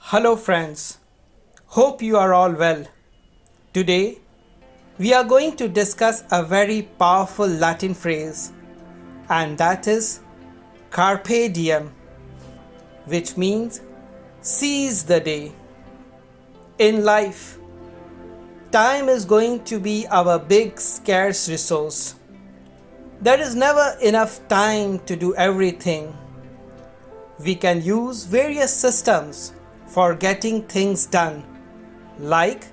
Hello, friends. Hope you are all well. Today, we are going to discuss a very powerful Latin phrase, and that is Carpe Diem, which means seize the day. In life, time is going to be our big scarce resource. There is never enough time to do everything. We can use various systems for getting things done, like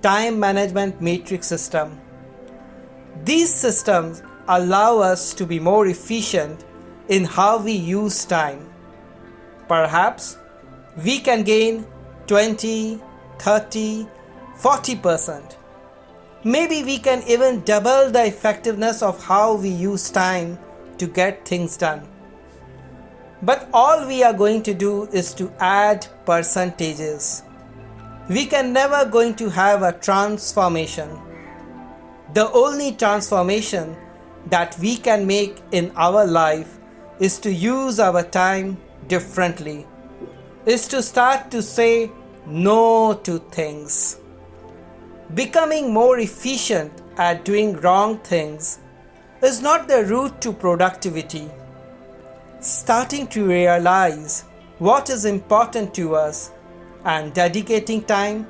time management matrix system. These systems allow us to be more efficient in how we use time. Perhaps we can gain 20, 30, 40%. Maybe we can even double the effectiveness of how we use time to get things done. But all we are going to do is to add percentages. We can never going to have a transformation. The only transformation that we can make in our life is to use our time differently, is to start to say no to things. Becoming more efficient at doing wrong things is not the route to productivity. Starting to realize what is important to us and dedicating time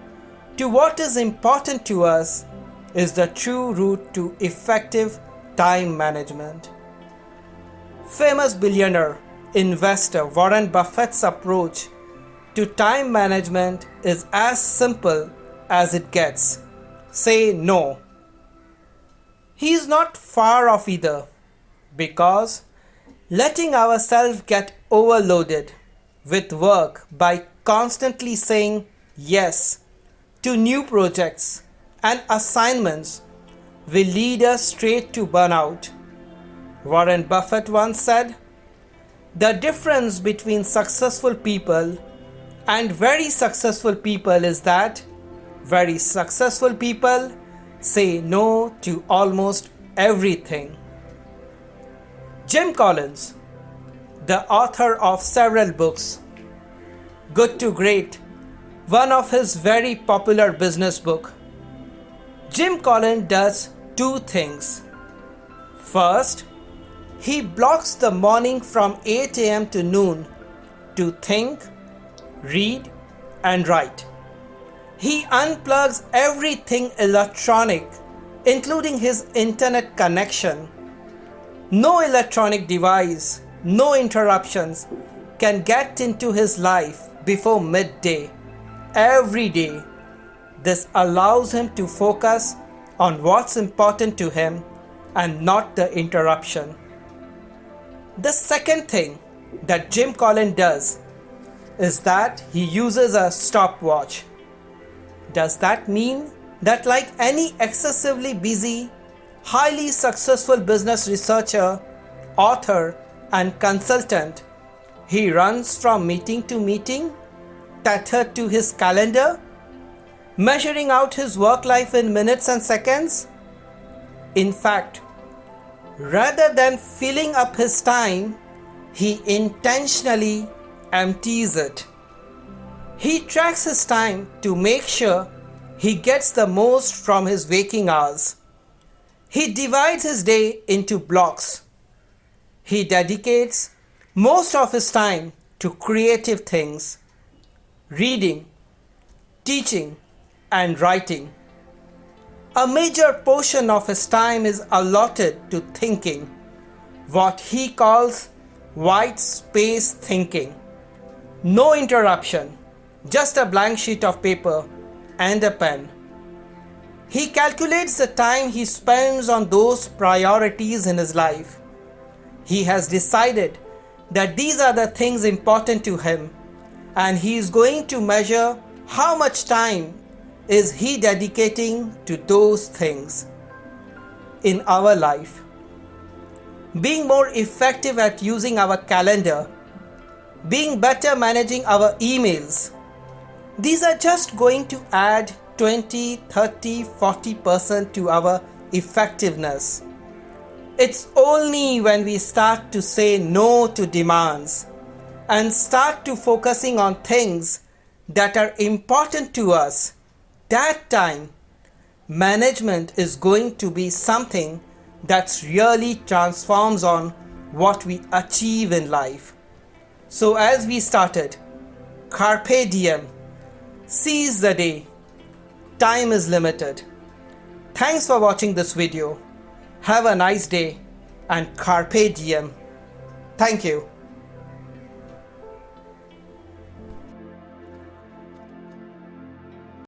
to what is important to us is the true route to effective time management. Famous billionaire investor Warren Buffett's approach to time management is as simple as it gets. Say no. He is not far off either, because letting ourselves get overloaded with work by constantly saying yes to new projects and assignments will lead us straight to burnout. Warren Buffett once said, "The difference between successful people and very successful people is that very successful people say no to almost everything." Jim Collins, the author of several books, Good to Great, one of his very popular business book, Jim Collins does two things. First, he blocks the morning from 8 a.m. to noon to think, read, and write. He unplugs everything electronic, including his internet connection. No electronic device, no interruptions can get into his life before midday every day. This allows him to focus on what's important to him and not the interruption. The second thing that Jim Collins does is that he uses a stopwatch. Does that mean that, like any excessively busy, highly successful business researcher, author, and consultant, he runs from meeting to meeting, tethered to his calendar, measuring out his work life in minutes and seconds? In fact, rather than filling up his time, he intentionally empties it. He tracks his time to make sure he gets the most from his waking hours. He divides his day into blocks. He dedicates most of his time to creative things, reading, teaching, and writing. A major portion of his time is allotted to thinking, what he calls white space thinking. No interruption, just a blank sheet of paper and a pen. He calculates the time he spends on those priorities in his life. He has decided that these are the things important to him, and he is going to measure how much time is he dedicating to those things. In our life, being more effective at using our calendar, being better managing our emails, these are just going to add 20, 30, 40% to our effectiveness. It's only when we start to say no to demands and start to focusing on things that are important to us, that time management is going to be something that really transforms on what we achieve in life. So as we started, Carpe Diem, seize the day, time is limited. Thanks for watching this video. Have a nice day and Carpe Diem. Thank you.